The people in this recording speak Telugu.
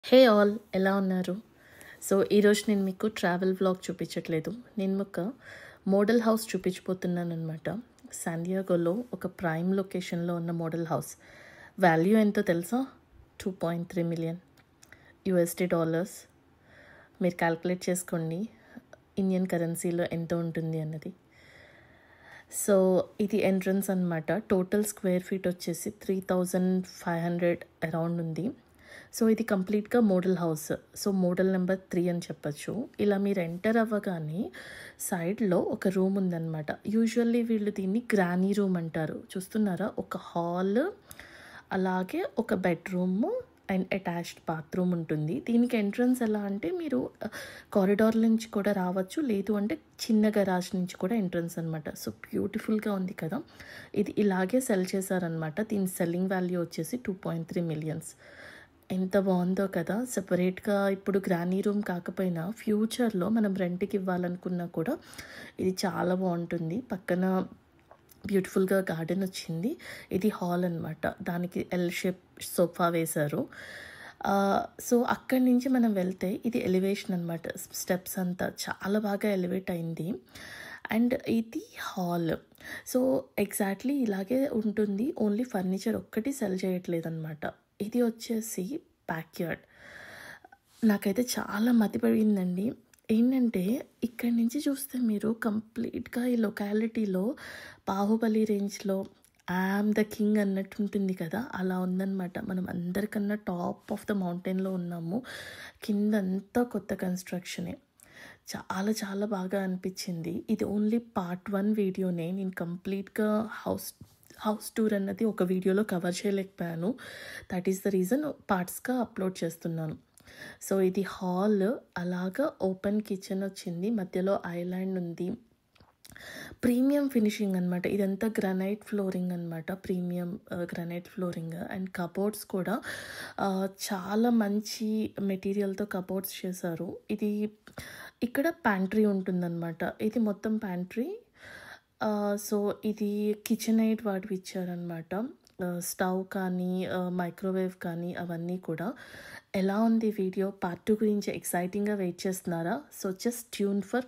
హే ఆల్, ఎలా ఉన్నారు? సో ఈరోజు నేను మీకు ట్రావెల్ వ్లాగ్ చూపించట్లేదు. నేను ఒక మోడల్ హౌస్ చూపించబోతున్నాను అనమాట. శాండియాగోలో ఒక ప్రైమ్ లొకేషన్లో ఉన్న మోడల్ హౌస్. వాల్యూ ఎంతో తెలుసా? 2.3 మిలియన్ యూఎస్డి డాలర్స్. మీరు క్యాల్కులేట్ చేసుకోండి ఇండియన్ కరెన్సీలో ఎంత ఉంటుంది అన్నది. సో ఇది ఎంట్రన్స్ అనమాట. టోటల్ స్క్వేర్ ఫీట్ వచ్చేసి 3,500 అరౌండ్ ఉంది. సో ఇది కంప్లీట్గా model house. So model number 3 అని చెప్పచ్చు. ఇలా మీరు ఎంటర్ అవ్వగానే సైడ్లో ఒక రూమ్ ఉందన్నమాట. యూజువల్లీ వీళ్ళు దీన్ని గ్రానీ రూమ్ అంటారు. చూస్తున్నారా? ఒక హాల్, అలాగే ఒక బెడ్రూమ్ అండ్ అటాచ్డ్ బాత్రూమ్ ఉంటుంది. దీనికి ఎంట్రన్స్ ఎలా అంటే మీరు కారిడార్ నుంచి కూడా రావచ్చు, లేదు అంటే చిన్న గరాజ్ నుంచి కూడా ఎంట్రన్స్ అనమాట. సో బ్యూటిఫుల్గా ఉంది కదా. ఇది ఇలాగే సెల్ చేశారనమాట. దీని సెల్లింగ్ వాల్యూ వచ్చేసి 2.3 మిలియన్స్. ఎంత బాగుందో కదా. సెపరేట్గా ఇప్పుడు గ్రానీ రూమ్ కాకపోయినా ఫ్యూచర్లో మనం రెంట్కి ఇవ్వాలనుకున్నా కూడా ఇది చాలా బాగుంటుంది. పక్కన బ్యూటిఫుల్గా గార్డెన్ వచ్చింది. ఇది హాల్ అనమాట. దానికి ఎల్ షేప్ సోఫా వేశారు. సో అక్కడి నుంచి మనం వెళ్తే ఇది ఎలివేషన్ అనమాట. స్టెప్స్ అంతా చాలా బాగా ఎలివేట్ అయింది. అండ్ ఇది హాల్. సో ఎగ్జాక్ట్లీ ఇలాగే ఉంటుంది. ఓన్లీ ఫర్నిచర్ ఒక్కటి సెల్ చేయట్లేదు అనమాట. ఇది వచ్చేసి బ్యాక్ యార్డ్. నాకైతే చాలా మతిపడిందండి. ఏంటంటే ఇక్కడి నుంచి చూస్తే మీరు కంప్లీట్గా ఈ లొకాలిటీలో బాహుబలి రేంజ్లో ఐయామ్ ద కింగ్ అన్నట్టు ఉంటుంది కదా, అలా ఉందన్నమాట. మనం అందరికన్నా టాప్ ఆఫ్ ద మౌంటైన్లో ఉన్నాము. కిందంతా కొత్త కన్స్ట్రక్షనే. చాలా చాలా బాగా అనిపించింది. ఇది ఓన్లీ పార్ట్ 1 వీడియోనే. నేను కంప్లీట్గా హౌస్ టూర్ అన్నది ఒక వీడియోలో కవర్ చేయలేకపోయాను. దట్ ఈస్ ద రీజన్ పార్ట్స్గా అప్లోడ్ చేస్తున్నాను. సో ఇది హాల్, అలాగా ఓపెన్ కిచెన్ వచ్చింది. మధ్యలో ఐలాండ్ ఉంది. ప్రీమియం ఫినిషింగ్ అనమాట. ఇదంతా గ్రానైట్ ఫ్లోరింగ్ అనమాట. Premium granite flooring. And cupboards కూడా చాలా మంచి మెటీరియల్తో కబోర్డ్స్ చేశారు. ఇది ఇక్కడ ప్యాంట్రీ ఉంటుందన్నమాట. ఇది మొత్తం ప్యాంట్రీ. సో ఇది కిచెన్ ఎయిడ్ వాటివి ఇచ్చారనమాట. స్టవ్ కానీ మైక్రోవేవ్ కానీ అవన్నీ కూడా. ఎలా ఉంది వీడియో? పార్ట్ 2 గురించి ఎక్సైటింగ్గా వెయిట్ చేస్తున్నారా? So just tune for